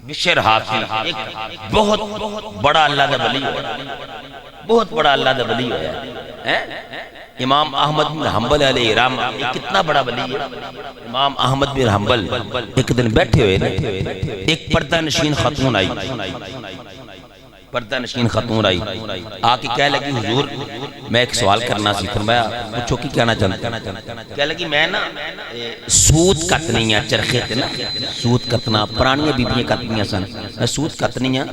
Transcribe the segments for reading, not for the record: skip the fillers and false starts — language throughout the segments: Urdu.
بشر حافی ایک بہت بڑا اللہ دا ولی ہویا، بہت بڑا اللہ دا ولی ہویا۔ امام احمد بن حنبل علیہ رحمہ کتنا بڑا ولی ہے۔ امام احمد بن حنبل ایک دن بیٹھے ہوئے، ایک پردہ نشین خاتون آئی، پردہ نشین خاتون آئی، آکے کہہ لگی حضور میں ایک سوال کرنا سی، فرمایا پوچھو کی کہنا چاہتا، کہہ لگی میں نا سود کتنی ہیں، چرخے تے نا سود کتنا، پرانیاں بیبیاں کتنیاں سن، میں سود کتنی ہیں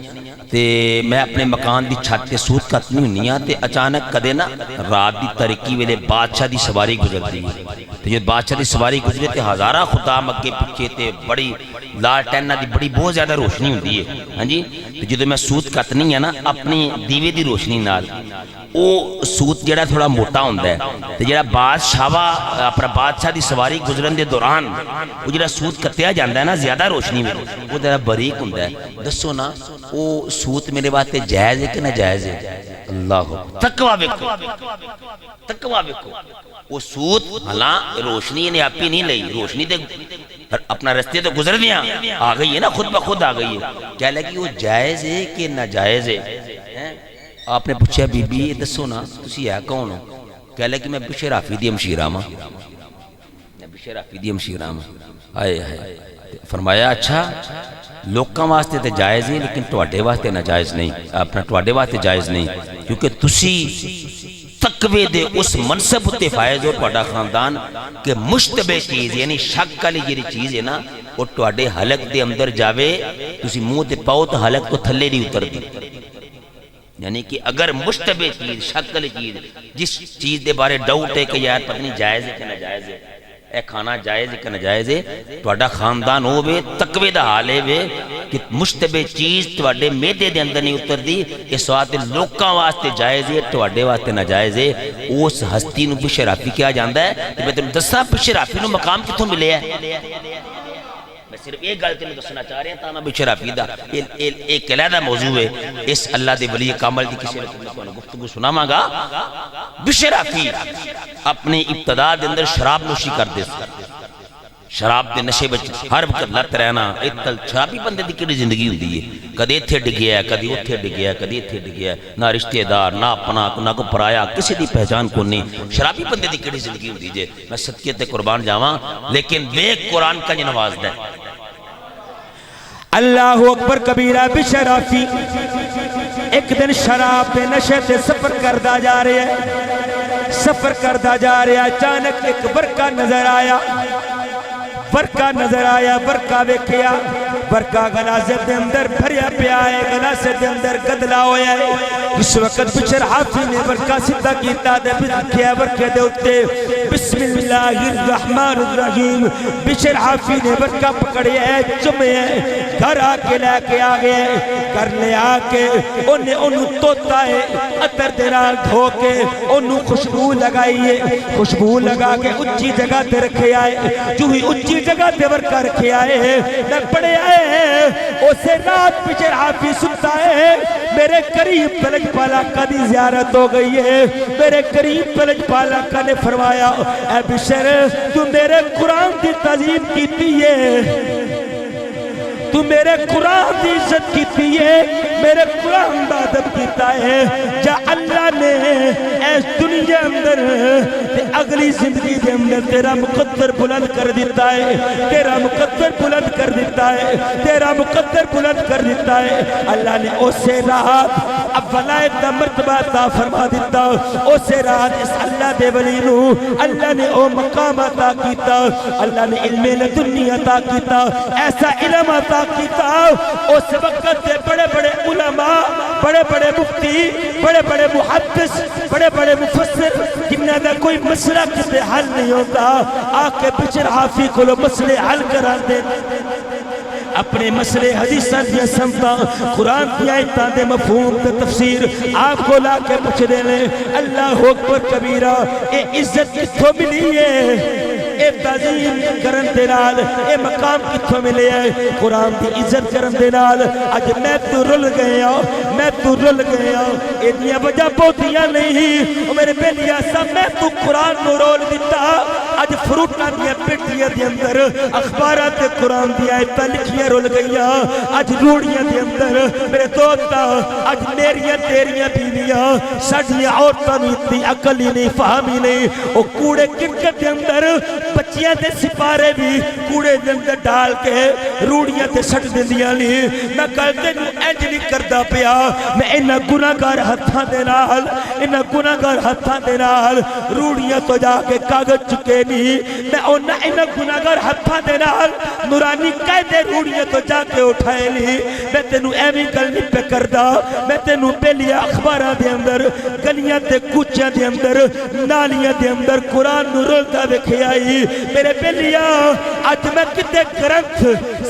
تے میں اپنے مکان دی چھت تے سود کتنی ہونی ہیں تے اچانک کدے نا رات دی تاریکی ویلے بادشاہ دی سواری گزر دی تے جو بادشاہ دی سواری گزرے تے ہزارہ خدام اگے پیچھے تے بڑی لالٹینہ دی بڑی بہت زیادہ روشنی ہوندی ہے، ہاں جی، تے جدو میں سود کتنی ہے نا اپنی دیوے دی روشنی نال او سود جڑا تھوڑا موٹا ہوندہ ہے تے جڑا بادشاہ اپنا بادشاہ دی سواری گزرن دے دوران وہ جڑا سود کتیا جاندہ ہے نا زیادہ روشنی میں وہ جڑا بریک ہوندہ ہے، دسو نا وہ سود میرے باتیں جائز ہے کہ نہ جائز ہے؟ اللہ تقویٰ بکو، تقویٰ بکو، وہ سود حالاں روشنی نے اپی نہیں لئی، روشنی دے اپنا رستے تو گزر دیا آگئی ہے نا، خود بخود آگئی ہے، کہہ لگی وہ جائز ہے کہ نہ جائز ہے؟ آپ نے پوچھا بی بی دسو نا تسی ہے کون ہو؟ کہہ لگی میں بشر حافی دی ہمشیرہ ماں، میں بشر حافی دی ہمشیرہ ماں، آئے آئے، فرمایا اچھا لوکاں واسطے تے جائز ہے لیکن تواڈے واسطے ناجائز نہیں، اپنا تواڈے واسطے جائز نہیں، کیونکہ تسی تقوی دے اس منصب تے فائز ہو تواڈا خاندان کہ مشتبہ چیز یعنی شک والی جڑی چیز ہے نا وہ تواڈے حلق دے اندر جاوے تسی منہ تے پاؤ تو حلق تو تھلے نہیں اتردی، یعنی کہ اگر مشتبہ چیز شک والی چیز جس چیز دے بارے ڈاؤٹ ہے کہ یار پتہ نہیں جائز ہے کہ ناجائز ہے، اے کھانا جائز ہے کہ ناجائز ہے، تواڈا خاندان ہووے تقوی دا حال ہے کہ مشتبہ چیز تواڈے معدے دے اندر نہیں اتردی، اس واسطے لوکاں واسطے جائز ہے تواڈے واسطے ناجائز ہے، اس ہستی نو بشر حافی کیا جاندا ہے۔ تے میں تینوں دساں بشر حافی نو مقام کتھوں ملیا ہے؟ میں صرف ایک گل تینوں دسنا چاہ رہا ہوں تاں میں بشر حافی دا ایک علیحدہ موضوع ہے، اس اللہ دے ولی کامل دی کسی نے گفتگو سناواں گا۔ بشر حافی اپنی ابتدا دے اندر شراب نوشی کر دے، شراب دے نشے بچ ہر وقت لت رہنا، اتل شرابی بندے دی کیڑی زندگی ہوندی ہے، کدی ایتھے ڈگیا ہے کدی اوتھے ڈگیا ہے کدی ایتھے ڈگیا ہے، نہ رشتہ دار نہ اپنا نہ کو پرایا کسی دی پہچان کو نہیں، شرابی بندے دی کیڑی زندگی ہوندی جے، میں صدقے تے قربان جاواں لیکن بے قرآن کا نواز دے۔ اللہ اکبر کبیرہ بشر حافی ایک دن شراب پہ نشے سے سفر کردہ جا رہے ہیں، سفر کردہ جا رہے ہیں، اچانک ایک برکہ نظر آیا، برکہ نظر آیا، برکہ ویکھیا، برکہ گلاسے دے اندر بھریا پیا ہے، گلاسے دے اندر گدلا ہویا ہے۔ اس وقت بشر حافی نے برکہ سدھا کیتا دے بکھیا برکے دے اتے بسم اللہ الرحمن الرحیم، بشر حافی نے برکہ پکڑے ہے، چمے ہے، گھر آکے لے کے آگئے، گھر لے آکے انہوں توتا ہے، عطر دینال دھو کے انہوں خوشبو لگائیے، خوشبو لگا کے اچھی جگہ تے رکھے آئے، جو ہی اچھی جگہ تے برکہ رکھے آئے نہ پڑے آئے ہیں، اسے رات بشر حافی سنتا ہے میرے قریب پلج پالا کا دی زیارت ہو گئی ہے، میرے قریب پلج پالا کا نے فرمایا اے بشر تو میرے قرآن دی تعظیم کیتی ہے، تو میرے قرآن دی عزت کیتی ہے، میرے قرآن دا ادب کیتا ہے، جا اللہ نے اس دنیا اندر تے اگلی زندگی دے اندر تیرا مقدر بلند کر دیتا ہے، تیرا مقدر بلند کر دیتا ہے، تیرا مقدر بلند کر دیتا ہے۔ اللہ نے اسے رات اب ولایت دا مرتبہ عطا فرما دیتا، اسے رات اس اللہ دے ولی نو اللہ نے او مقام عطا کیتا، اللہ نے علم لدنی عطا کیتا، ایسا علم عطا کیتا، اس وقت دے بڑے بڑے علماء، بڑے بڑے مفتی، بڑے بڑے محدث، بڑے بڑے مفسر جنہاں دا کوئی مسئلہ کسے حل نہیں ہوتا، آکے بشر حافی کو لو مسئلے حل کران دے، اپنے مسئلے حدیثاں دیا سمتا قرآن کی آیتاں دے مفہوم تے تفسیر آپ کو لا کے پوچھ دے لیں۔ اللہ اکبر کبیرہ، اے عزت کتھوں ملی ہے، اے صاحب تعظیم کرن دے نال اے مقام کتھوں ملے ہے قرآن دی عزت کرن دے نال اج میں تو رل گیا میں تو رل گیا اتنی وجہ بہتیاں نہیں میرے بیلیا سب میں تو قرآن نو رول دیتا اج فروٹاں دیا پیٹیاں دے اندر اخبارات قرآن دی آیتاں لکھیاں رول گئیاں اج روڑیاں دے اندر میرے دوستا اج میریاں تیریاں بیویاں ساڈیاں عورتاں نوں اتنی عقل ہی نہیں فہم ہی نہیں او کوڑے کرکٹ دے اندر بچیاں دے سپارے بھی کوڑے دے اندر ڈال کے روڑیاں تے سٹ دیندیاں نہیں میں کل تینوں انج نہیں کردا پیا میں انہاں گناہگار ہتھاں دے نال انہاں گناہگار ہتھاں دے نال روڑیاں تو جا کے کاغذ چکے نہیں میں انہاں گناہگار ہتھاں دے نال نورانی قاعدے روڑیاں تو جا کے اٹھائے نہیں میں تینوں ایویں گل نہیں پہ کردا میں تینوں پہلی اخباراں دے اندر گلیاں تے کوچیاں دے اندر نالیاں دے اندر قرآن نو رولدا ویکھیا ہی میرے بیلیا اج میں کتے گرنتھ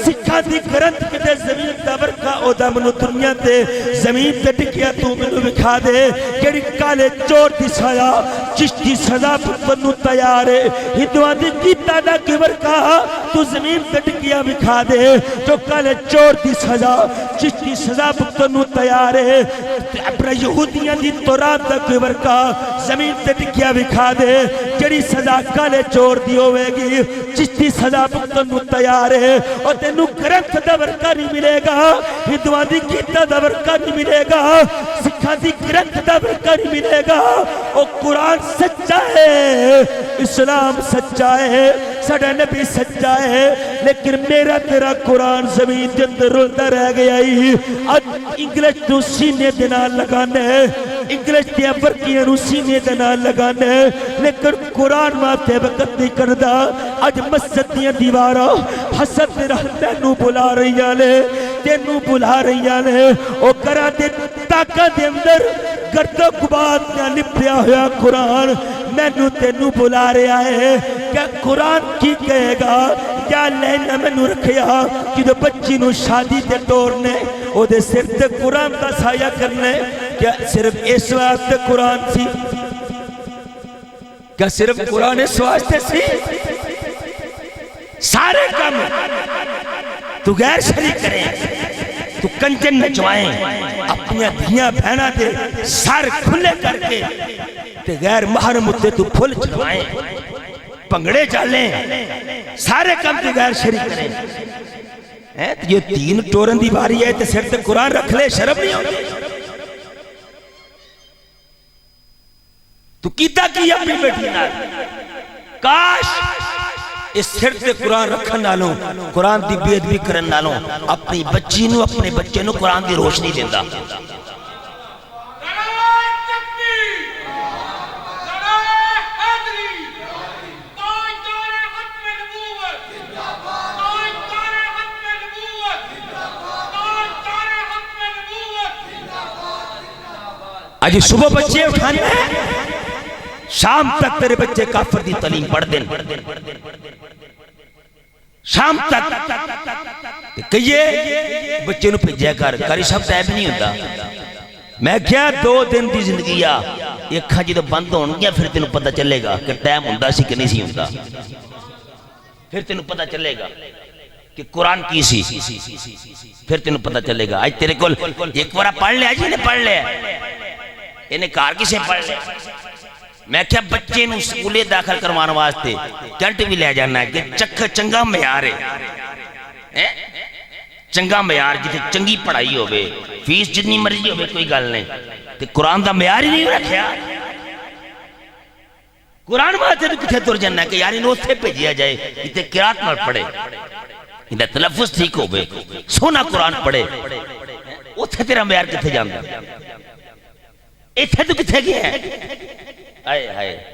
سکھاں دی گرنتھ کتے زمین دا ورکا او دا منو دنیا تے زمین تے ٹکیا تو منو وکھا دے کیڑی کالے چور دی سزا چشتی سزا پتنو تیار ہے ہندوان دی کیتا دا کی ورکا تو زمین تے ٹکیا وکھا دے جو کالے چور دی سزا چشتی سزا پتنو تیار ہے اپنا یہودیاں دی تورات دا کی ورکا زمین تے ٹکیا وکھا دے جڑی سزا کالے چور دی ہوئے گی چشتی سزا پتنو تیار ہے اور تینو گرنتھ دا ورکا نہیں ملے گا ہندوان دی کیتا دا ورکا نہیں ملے گا سکھاں دی گرنتھ دا ورکا نہیں ملے گا اور قرآن سچا ہے اسلام سچا ہے ساڈا نبی سچا ہے لیکن میرا تیرا قرآن زمین دے اندر رلدا رہ گیا ہی اج انگلش تو سینے دے نال لگانا ہے انگلش دے ورکیاں نو سینے دے نال لگانا ہے لیکن قرآن ماتے وقت نہیں کردا اج مسجد دیاں دیواراں حسد دے رہندے نو بلا رہیاں نے تینوں بلا رہیاں نے او کرا دے تاکہ دے اندر گرد و غبار نہ لپٹیا ہوا قرآن میں نو تینوں بلا رہا ہے کہ قرآن کی کہے گا یا لینا میں نو رکھیا کہ دو بچی نو شادی تے توڑنے او دے سر تے قرآن دا سایہ کرنے کیا صرف اس واسطے قرآن سی کیا صرف قرآن اس واسطے سی سارے کام تو غیر شریک کریں تو کنجن نچوائیں اپنی دھیاں بہنا دے سار کھلے کر کے تے غیر محرم تے تو پھول چڑھوائیں پنگڑے چالیں سارے کام تو غیر شریک کریں یہ تین ٹورن دی باری ہے تے سر تے قرآن رکھ لے شرم نہیں ہوگی تو کیتا کی اپنی بیٹی نال کاش اس سر تے قرآن رکھن نالوں قرآن دی بے ادبی کرن نالوں اپنی بچی نو اپنے بچے نو قرآن دی روشنی دیندا آج صبح بچے اٹھانے ہیں شام تک تیرے بچے کافر دی تعلیم پڑھ دیں شام تک کہیے بچے نو پھجیا کاری سب ٹائم نہیں ہوتا میں کیا 2 دن دی زندگی یہ کھا جی تو بند ہون گیا پھر تینوں پتہ چلے گا کہ ٹائم ہوندہ سی کہ نہیں سی ہوندہ پھر تینوں پتہ چلے گا کہ قرآن کی سی پھر تینوں پتہ چلے گا آج تیرے کول ایک بارہ پڑھ لے آج انہیں پڑھ لے انہیں کار کسے پڑھ لے میں کیا بچے نو سکولے داخل کروانا واسطے کنٹ بھی لے جانا ہے کہ چنگا معیار ہے چنگا معیار جتے چنگی پڑھائی ہوئے فیس جتنی مرضی ہوئے کوئی گل نہیں تے قرآن دا معیار ہی نہیں رکھیا قرآن واسطے بھی کتھے تر جانا ہے کہ یار انہوں سے بھیجیا جائے اتنے قرات مر پڑھے انہیں تلفظ ٹھیک ہوئے سونا قرآن پڑھے اتھے تیرا معیار کتھے جانا اتھے تو کتھے گیا ہے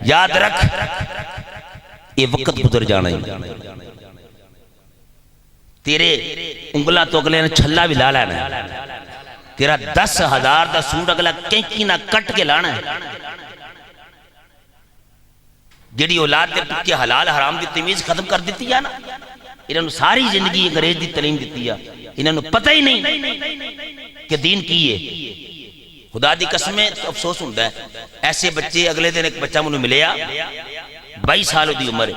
یاد رکھ یہ وقت گزر جانا ہی تیرے انگلہ تو اگلے نے چھلا بھی لالا ہے تیرا 10,000 دا سوٹ اگلا کینکی نہ کٹ کے لانا ہے جڑی اولاد دے پکے حلال حرام دی تمیز ختم کر دیتی ہے نا انہوں ساری زندگی انگریز دی تعلیم دیتی ہے انہوں پتہ ہی نہیں کہ دین کی ہے خدا دی قسمیں افسوس ہوندہ ہے ایسے بچے اگلے دن ایک بچہ منو ملیا 22 سالوں دی عمر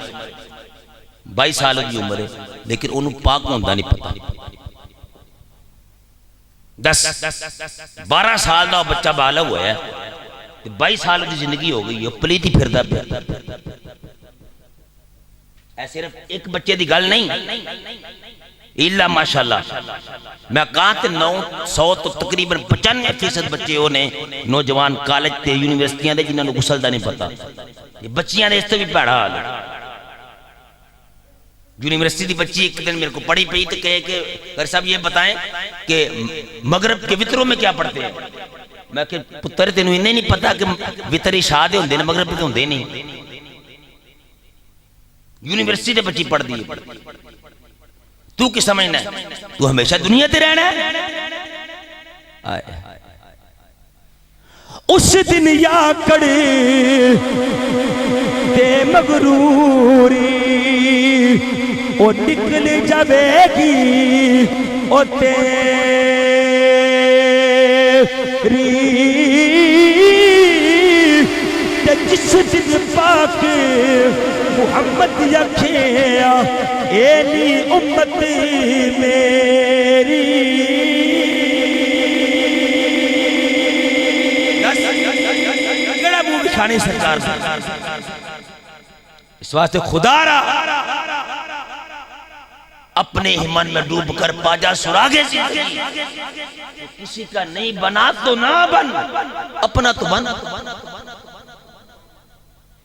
22 سال کی عمر ہے لیکن انہوں پاک ہوندہ نہیں پتا 12 سال دا بچہ بالغ ہوا ہے 22 سال کی زندگی ہو گئی ہے پلیتی پھردا پیا اے صرف ایک بچے دی گل نہیں اللہ ماشاءاللہ میں کہاں تے 900 تو تقریباً 95% بچے ہونے نوجوان کالج تے یونیورسٹیاں دے جنہاں نو غسل دا نہیں پتا یہ بچیاں دے اس تے بھی پیڑا حال ہے یونیورسٹی دی بچی ایک دن میرے کو پڑھی پئی تو کہے کہ اگر صاحب یہ بتائیں کہ مغرب کے وطروں میں کیا پڑھتے ہیں میں کہ پتر تینوں انہیں نہیں پتا کہ وطری شاہ دے ہوندے مغرب کے ہوندے نہیں یونیورسٹی دے بچی پڑھ دی تو کی سمجھنا ہے تو ہمیشہ دنیا تے رہنا ہے اس دن یا کڑے تے مغروری او نکل جاوے گی او تیری تے جس دن پاک محمد یکھیا اینی امت میری گڑا منہ بچھانے سرکار اس واسطے خدا را اپنے ہمن میں ڈوب کر پاجا سراغے زندگی کسی کا نہیں بنا تو نہ بن اپنا تو بن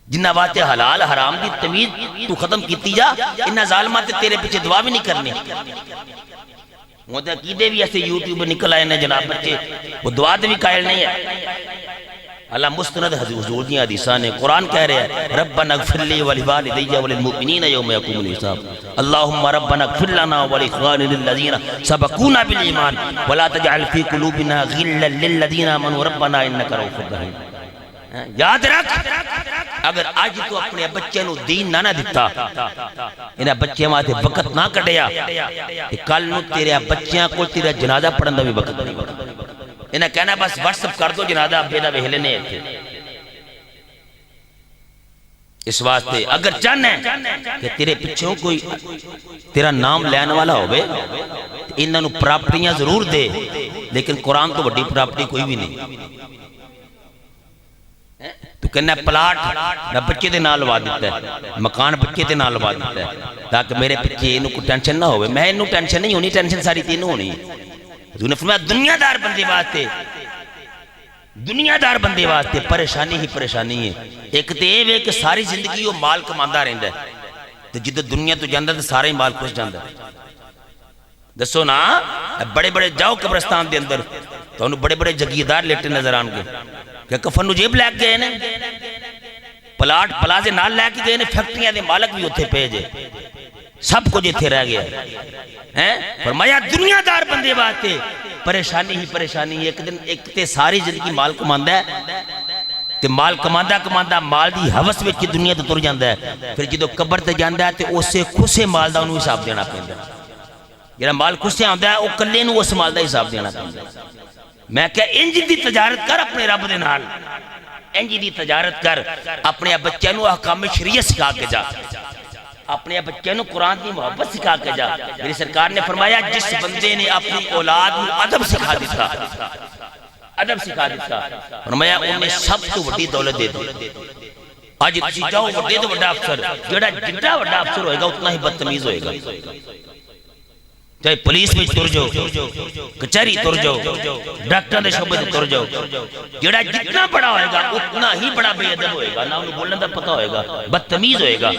جنہ باتیں حلال حرام دی تمیز تو ختم کیتی جا انہ ظالمات تیرے پیچھے دعا بھی نہیں کرنے وہ تو عقیدے بھی ایسے یوٹیوب نکل آئے نے جناب بچے وہ دعا دے بھی قائل نہیں ہے اللہ مستند حضور دی حدیثاں نے قرآن کہہ رہے ہیں ربنا اغفر لی ولوالدی وللمؤمنین یوم یقوم الحساب اللہم ربنا اغفر لنا ولاخواننا الذین سبقونا بالایمان ولا تجعل فی قلوبنا غلا للذین آمنوا ربنا انک رؤوف رحیم یاد رکھ اگر آج تو اپنے بچے نو دین نہ دیتا انہاں بچے ماتے وقت نہ کٹیا کل نو تیرے بچیاں کو تیرا جنازہ پڑھن دا بھی وقت نہیں انہیں کہنا بس واٹس اپ کر دو جنازہ ابے دا ویلے نے تھے اس واسطے اگر چاہنا ہے کہ تیرے پیچھوں کوئی تیرا نام لینے والا ہوئے انہاں نو پراپرٹیاں ضرور دے لیکن قرآن تو بڑی پراپرٹی کوئی بھی نہیں تو کہنا پلاٹ میں بچے دے نال لوا دیتا ہے مکان بچے دے نال لوا دیتا ہے تاکہ میرے پیچھے انہوں کو ٹینشن نہ ہوئے میں انہوں ٹینشن نہیں ہونی ٹینشن ساری تینوں ہونی حضور نے فرمایا دنیا دار بندے واسطے دنیا دار بندے واسطے پریشانی ہی پریشانی ہے ایک تے اے کہ ساری زندگی وہ مال کماندہ رہندا ہے تو جدو دنیا تو جاندا تے سارے مال خوش جاندا دسو نا بڑے بڑے جاؤ قبرستان دے اندر تو انہوں بڑے بڑے جگیردار لیٹے نظر آن گے کہ کفن نو جیب لے کے گئے نے پلاٹ پلازے نال لے کے گئے نے فیکٹریاں دے مالک بھی اتھے پیجے سب کو جیتھے رہ گیا فرمایا دنیا دار بندے باتیں پریشانی ہی پریشانی ایک دن ایک تے ساری زندگی مال کماندہ ہے تے مال کماندہ کماندہ مال دی حوث وچ کی دنیا تے تر جاندہ ہے پھر جدو قبر تے جاندہ ہے تے اسے خسے مال دا انہوں حساب دینا پہندا ہے جڑا مال خسے آندہ ہے وہ کلے نو اس مال دا حساب دینا پہندا ہے میں کہا انج دی تجارت کر اپنے رب دے نال انج دی تجارت کر اپنے بچے نو احکام شریعت سکھا کے جا اپنے بچے نو قرآن دی محبت سکھا کے جا میری سرکار نے فرمایا جس بندے نے اپنی اولاد نو ادب سکھا دیتا ادب سکھا دیتا فرمایا انہیں سب تو بڑی دولت دے دی آج تسی جاؤ بڑے تو بڑا افسر جڑا جڑا بڑا افسر ہوئے گا اتنا ہی بدتمیز ہوئے گا چاہے پولیس میں تر جاؤ کچہری تر جاؤ ڈاکٹر دے شعبے تے تر جاؤ جڑا جتنا بڑا ہوئے گا اتنا ہی بڑا بے ادب ہوئے گا نہ انہوں بولنے دا پتہ ہوئے گا بدتمیز ہوئے گا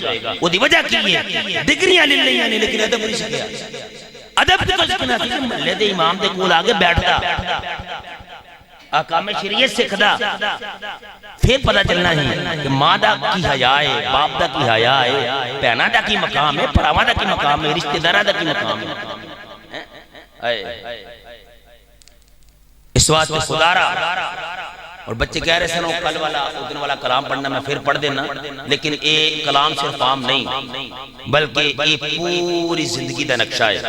وہ دی وجہ کی ہے ڈگریاں لے لیں یعنی لیکن ادب نہیں سکیا ادب تو سکنا کہ محلے دے امام دے کول آگے بیٹھتا احکام شریعت سکھدا پھر پتہ چلنا ہی کہ ماں دا کی حیا ہے باپ دا کی حیا ہے بہناں دا کی مقام ہے بھراواں دا کی مقام ہے رشتہ داراں دا کی مقام ہے اس واسطے خدا را اور بچے کہہ رہے سنو کل والا ادن والا کلام پڑھنا میں پھر پڑھ دینا لیکن اے کلام صرف عام نہیں بلکہ اے پوری زندگی دا نقشہ ہے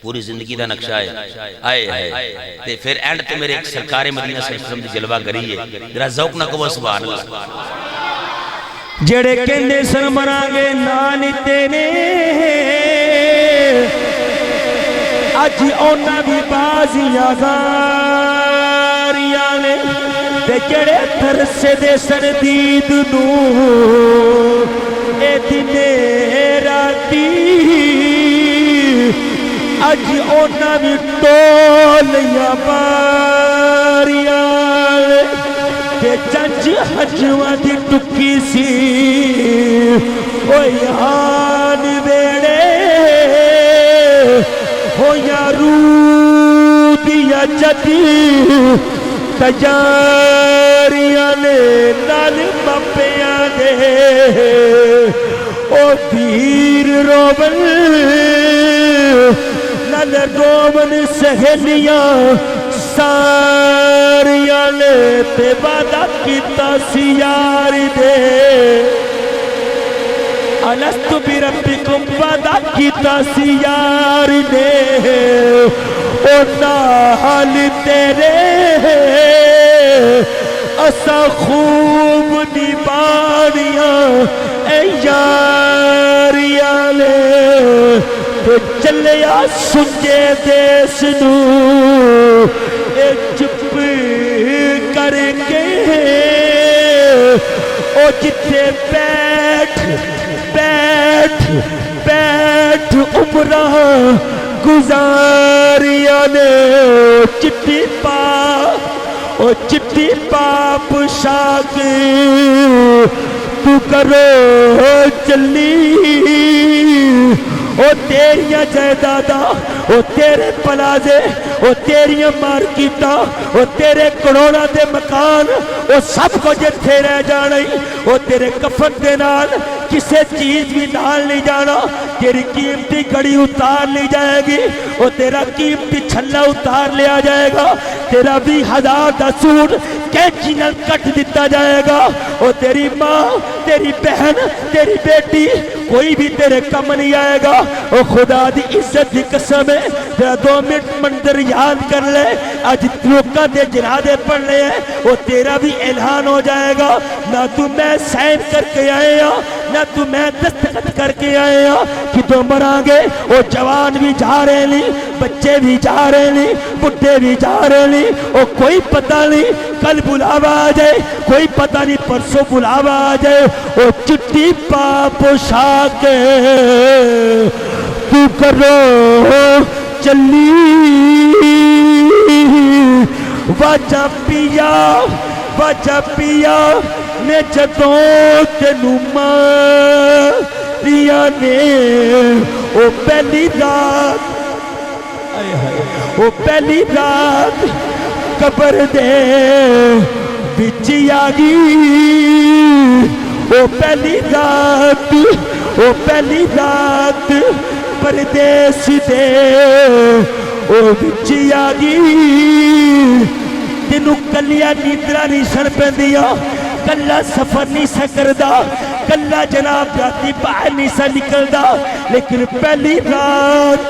پوری زندگی دا نقشہ ہے آئے پھر اینڈ تے میرے ایک سرکار مدینہ صلی اللہ علیہ وسلم دی جلوہ گری ہے ذرا ذوق نہ کو سبحان اللہ جڑے کہندے سن مراں گے نال تیرے اج اونا بھی بازیاں زاریاں نے تے جڑے ترسے دے سردید نو اے دنے راتی اج اونا بھی ٹولیاں باریاں تے چنچ حجواں دی ٹکی سی او یان ویڑے ہو یا رو دیا جدی تجاریاں نے نال مپیاں دے او پیر روبن نال روبن سہیلیاں ساریاں نے تے وعدہ کیتا سی یار دے الست بربکم وعدہ کیتا سی یار دے او نال تیرے اسا خوب نبھانیاں اے یاریاں لے تے چلیا سنجے دیس نو اے چپ کر کے او جتھے بیٹھ عمرہ گزاریاں نے چٹی پا پوشاک تو کرو چلی او تیریاں جائیداداں او تیرے پلازے او تیریاں مارکیٹاں او تیرے کروڑاں دے مکان او سب کو جتھے رہ جانے او تیرے کفن دے نال کسے چیز بھی نال نہیں جانا تیری قیمتی گھڑی اتار لی جائے گی او تیرا قیمتی چھلا اتار لیا جائے گا تیرا 20,000 دا سوٹ کینچی نال کٹ دیتا جائے گا او تیری ماں تیری بہن تیری بیٹی کوئی بھی تیرے کم نہیں آئے گا او خدا دی عزت دی قسم ہے تیرا 2 منٹ منظر یاد کر لے آج لوکاں دے جنازے پڑھ لے ہیں او تیرا بھی اعلان ہو جائے گا نہ تو میں سائن کر کے آئے ہاں نہ تو میں دستخط کر کے آئے ہاں کہ تو مران گے او جوان بھی جا رہے نہیں بچے بھی جا رہے نہیں بڈھے بھی جا رہے نہیں او کوئی پتہ نہیں کل بلاوا آ جائے کوئی پتہ نہیں پرسوں بلاوا آ جائے او چٹی پا پوشاک تو کرو چلی واجہ پیا نے جدوں تینوں ماریا نے او پہلی رات قبر دے بچ آ گئی او پہلی رات پردیس دے او بچ آ گئی تینوں کلیا نیندرا نہیں سن پیندیاں کلا سفر نہیں سا کردا کلا جناب راتی باہر نہیں سا نکلدا لیکن پہلی رات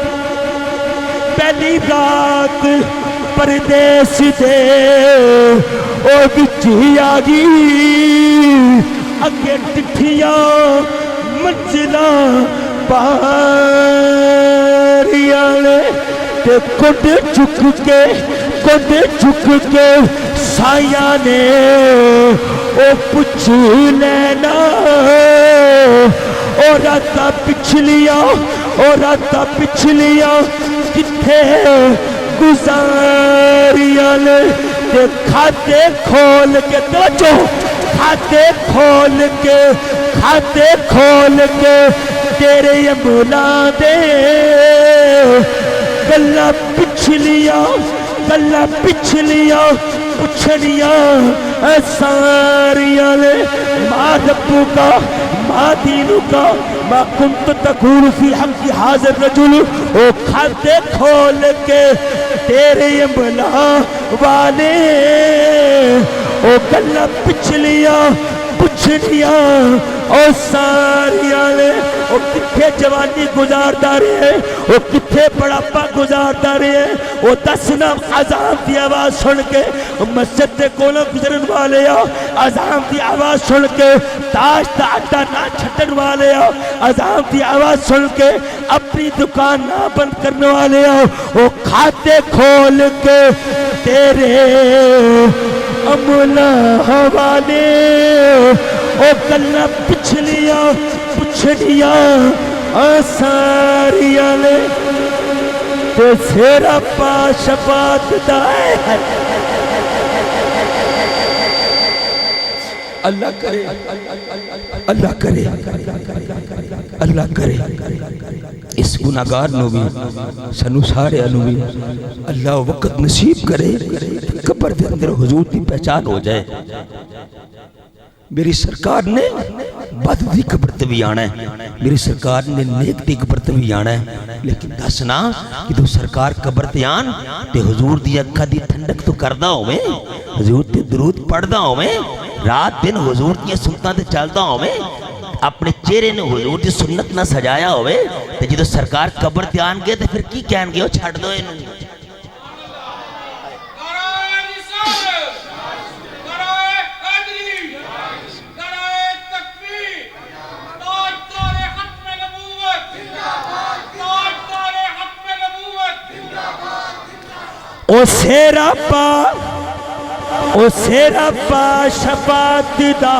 پردیس دے او بچ آ گئی اگے ٹٹھیاں منزلاں پاریاں نے تے کڈ چک کے سایاں نے او پوچھ لینا او راتاں پچھلیاں کتھے گزاریاں نے تے کھاتے کھول کے تیرے امولاں دے گلاں پچھلیاں پچھڑیاں ساریاں نے ماں ربو کا ماں دینو کا ما کنت تقول فی حق حاضر رجل او کھاتے کھول کے تیرے املا والے او گلا پچھلیاں پچھڑیاں او ساریاں لے او کتھے جوانی گزاردا رہے او کتھے بڑھاپا گزاردا رہے او دسنا اذان دی آواز سن کے مسجد دے کولوں گزرن والے اذان دی آواز سن کے تاش دا اڈا نہ چھڈن والے اذان دی آواز سن کے اپنی دکان نہ بند کرنے والے او کھاتے کھول کے تیرے امولا حوالے او گلاں پچھڑیاں آساریاں لے تے سیرا پا شفاعت دا ہے اللہ کرے اللہ کرے اللہ کرے اس گناہگار نو بھی سنو سارے انو بھی اللہ وقت نصیب کرے قبر دے اندر حضور کی پہچان ہو جائے میری سرکار نے بد دی قبر تے بھی آنا ہے میری سرکار نے نیک دی قبر تے بھی آنا ہے لیکن دسنا کہ تو سرکار قبر تے آن تے حضور دی اکھا دی ٹھنڈک تو کردہ ہوئے حضور تے درود پڑھدا ہوئے رات دن حضور کی سنتاں تے چلدا ہوئے اپنے چہرے نے حضور دی سنت نہ سجایا ہوئے تے جدو سرکار قبر تے آن گئے تے پھر کی کہن گے وہ چھڑ دو انہوں او سیرا پا شفاعت دا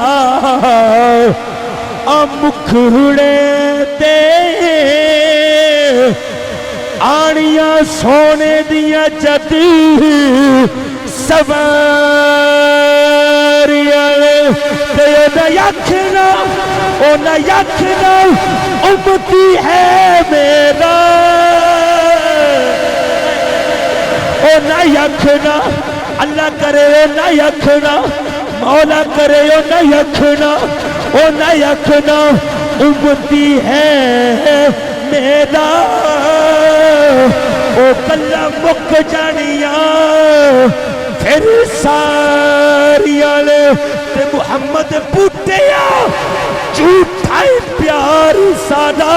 مکھڑے تے آنیاں سونے دیا جد سواریاں تے او نہ یکھنا امتی ہے میرا او نہ یکھنا اللہ کرے او نہ یکھنا مولا کرے او نہ یکھنا او نہ یکھنا امتی ہے میرا او کلا مک جانیاں پھر ساریاں لے تے محمد بوٹیا جھوٹا پیار سادا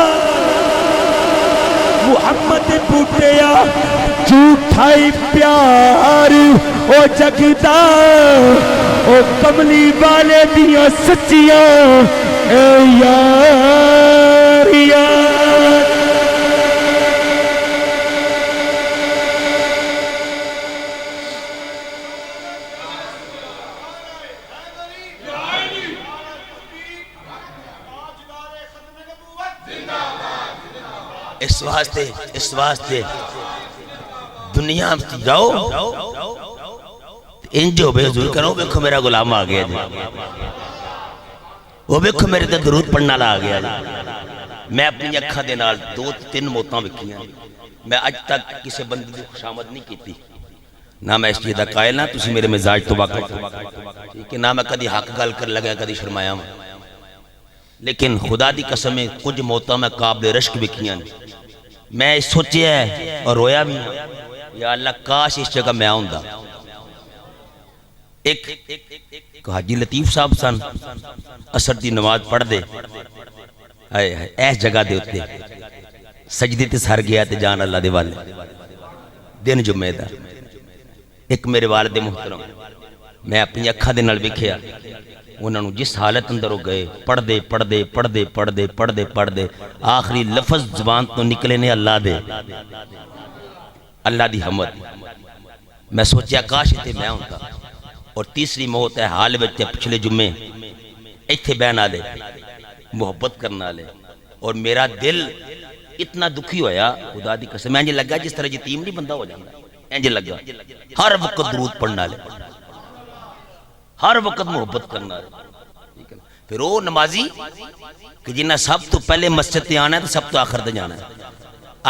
محمد بوٹیا جھوٹا پیار او جگدا او کملی والے دیاں سچیاں اے یار یار اس واسطے دنیا جاؤ انجو بے حضور کرو بیکھو میرا غلام آ گیا جی وہ بیکھو میرے تے درود پڑھنا لا آ گیا جی میں اپنی اکھاں دے نال 2-3 موتاں ویکھیاں میں اج تک کسی بندے دی خوشامد نہیں کیتی نہ میں اس چیز دا قائل نہ تسی میرے مزاج تو واقف کہ نہ میں کدی حق گل کر لگا کدی شرمایا ہوں لیکن خدا دی قسم ہے کچھ موتاں میں قابل رشک ویکھیاں میں سوچیا ہے اور رویا بھی یا اللہ کاش اس جگہ میں آؤں دا ایک حاجی لطیف صاحب سن اثر دی نماز پڑھ دے ایس جگہ دے ہوتے سجدے تے سر گیا تے جان اللہ دے والے دن جمعہ دا ایک میرے والد محترم میں اپنی اکھا دے نال ویکھیا انہوں نے جس حالت اندر ہو گئے پڑھ دے آخری لفظ زبان تو نکلے نے اللہ دے اللہ دی حمد میں سوچیا کاش تے میں ہوں گا اور تیسری موت ہے حال بچے پچھلے جمعے ایتھے بیان آلے محبت کرنا لے اور میرا دل اتنا دکھی ہویا خدا دی قسم میں لگا جس طرح یتیم نہیں بندہ ہو جاتا انجے لگا ہر وقت درود پڑھنا لے ہر وقت محبت کرنا لے پھر وہ نمازی کہ جنہ سب تو پہلے مسجد تے آنا ہے تو سب تو آخر تے جانا ہے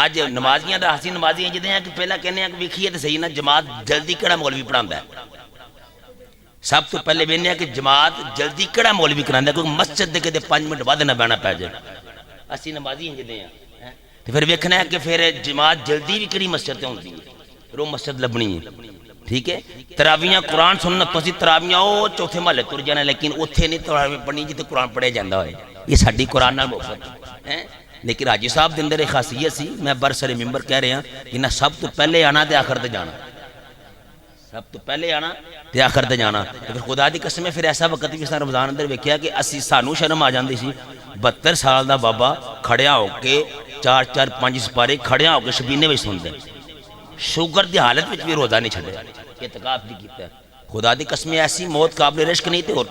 آج نمازیاں دا حسین نمازی ہیں جدے ہیں کہ پہلا کہنے ہیں کہ ویکھیے تے صحیح نا جماعت جلدی کڑا مولوی پڑھاندا ہے سب تو پہلے بینے ہیں کہ جماعت جلدی کڑا مولوی کراندا ہے کیونکہ مسجد دے کے 5 منٹ بعد نہ بینا پہ جائے اسی نمازی ہیں جدے ہیں تو پھر ویکھنا ہے کہ پھر جماعت جلدی بھی کڑی مسجد تے ہوندی ہے پھر وہ مسجد لبنی ہے ٹھیک ہے تراویاں قرآن سننا تو سی تراویاں او چوتھے محلے تر جانا لیکن اتنے نہیں تراوی پڑھنی جتے قرآن پڑھے جاندہ ہوئے یہ ساڈی قرآن نال محبت ہے لیکن حاجی صاحب دے اندر ایک خاصیت سی میں برسر ممبر کہہ رہے ہیں کہ نہ سب تو پہلے آنا تے آخر تے جانا سب تو پہلے آنا تے آخر تے جانا پھر خدا دی قسم ہے پھر ایسا وقت بھی اس رمضان اندر ویکھیا کہ اسی سانو شرم آ جاندی سی 72 سال دا بابا کھڑیا ہو کے 4-4-5 سپارے کھڑیا ہو کے شبینے وچ سنتے شوگر دی حالت وچ بھی روزہ نہیں چھڈے اعتکاف بھی کیتا ہے خدا دی قسم ایسی موت قابل رشک نہیں تے اور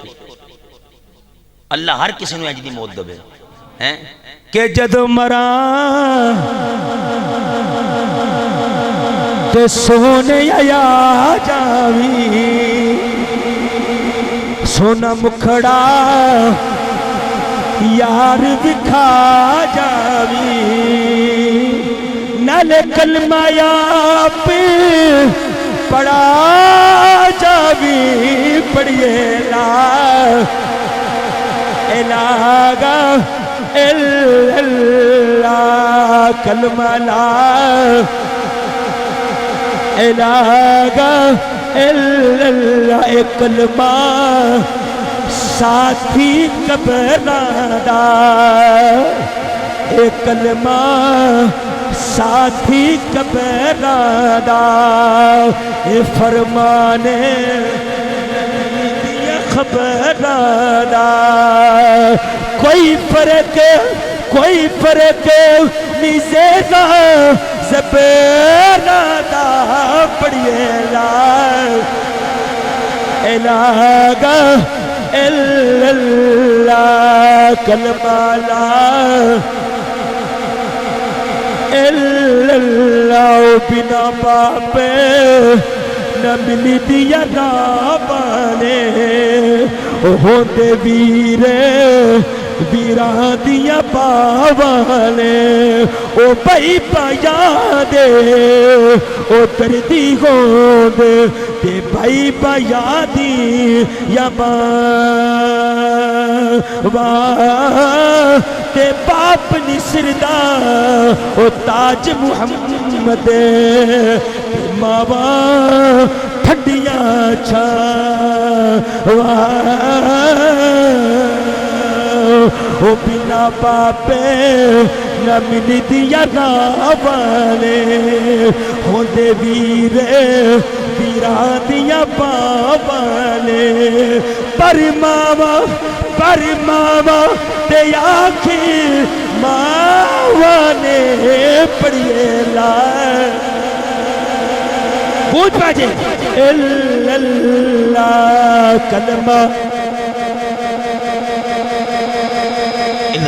اللہ ہر کسی نو اج دی موت دے ہیں کہ جدو مراں تے سونے آیا جاوی سونا مکھڑا یار بکھا جاوی نالے کلمہ یا پہ پڑھا جاوی پڑھیے لا الہ الا اللہ کلمہ لا الہ الا اللہ ایک کلمہ ساتھی قبران دا ایک کلمہ ساتھی قبران دا اے فرمانے خبران دا کوئی فرق نیزینا زبینا دا پڑھئے لا الہ الا اللہ کلمہ لا الا اللہ بنا باپے نہ ملی دیا نابانے ہوندے ویرے ویران دیا باوانے او بھائی بایا دے او دردی ہوندے تے بھائی بایا دی یا تے باپ نسردہ او تاج محمد ماواں تھڈیاں چھا او بنا باپے نہ ملی دیا راوانے ہوندے ویرے ویران دیا باوانے پر ماوا تے آخر ماوانے پڑھئے لا بوجھ باجے الا اللہ کلمہ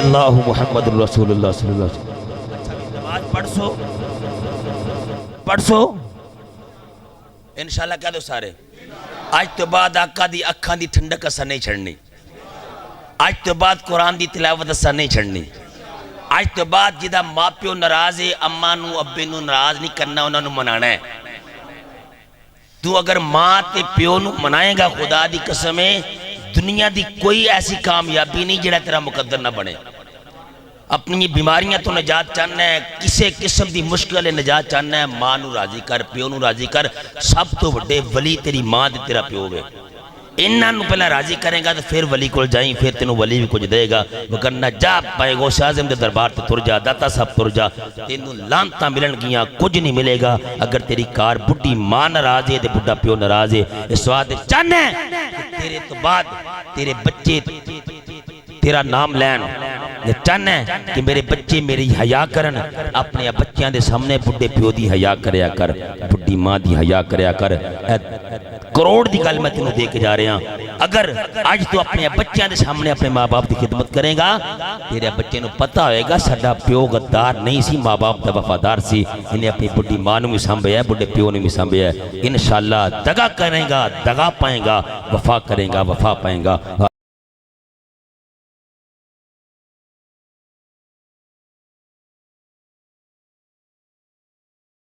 اللہ محمد رسول اللہ صلی اللہ علیہ وسلم نماز پڑھ سو انشاءاللہ کہہ دو سارے آج تو بعد آقا دی اکھاں دی ٹھنڈک اسا نہیں چھڑنی آج تو بعد قرآن دی تلاوت اسا نہیں چھڑنی آج تو بعد جدہ ماں پیو ناراض ہے اماں نو ابے نو ناراض نہیں کرنا انہوں نے منانا ہے تو اگر ماں تے پیو نو منائے گا خدا دی قسم ہے دنیا دی کوئی ایسی کامیابی نہیں جڑا تیرا مقدر نہ بنے اپنی بیماریاں تو نجات چاہنا ہے کسے قسم دی مشکل نجات چاہنا ہے ماں نو راضی کر پیو نو راضی کر سب تو بڑے ولی تیری ماں دے تیرا پیو گے انہاں نو پہلا راضی کریں گا تو پھر ولی کول جائیں پھر تینوں ولی بھی کچھ دے گا وگرنہ جا پائے غوث اعظم دے دربار تے تر جا داتا صاحب تر جا تینوں لانتاں ملن گیاں کچھ نہیں ملے گا اگر تیری کار بڈی ماں ناراض ہے تے بڈا پیو ناراض ہے اس واسطے چاہنا ہے کہ تیرے تو بعد تیرے بچے تیرا نام لین یہ چاہنا ہے کہ میرے بچے میری حیا کرن اپنے بچیاں دے سامنے بڈے پیو دی حیا کریا کر بڈی ماں دی حیا کریا کر کروڑ دی گل میں تینوں دے کے جا رہے ہیں اگر آج تو اپنے بچیاں دے سامنے اپنے ماں باپ دی خدمت کرے گا تیرے بچے نو پتہ ہوئے گا ساڈا پیو غدار نہیں سی ماں باپ دا وفادار سی انہیں اپنی بڈی ماں نو بھی سنبھیا ہے بڈے پیو نے بھی سنبھیا ہے انشاءاللہ دگا کرے گا دگا پائیں گا وفا کرے گا وفا پائیں گا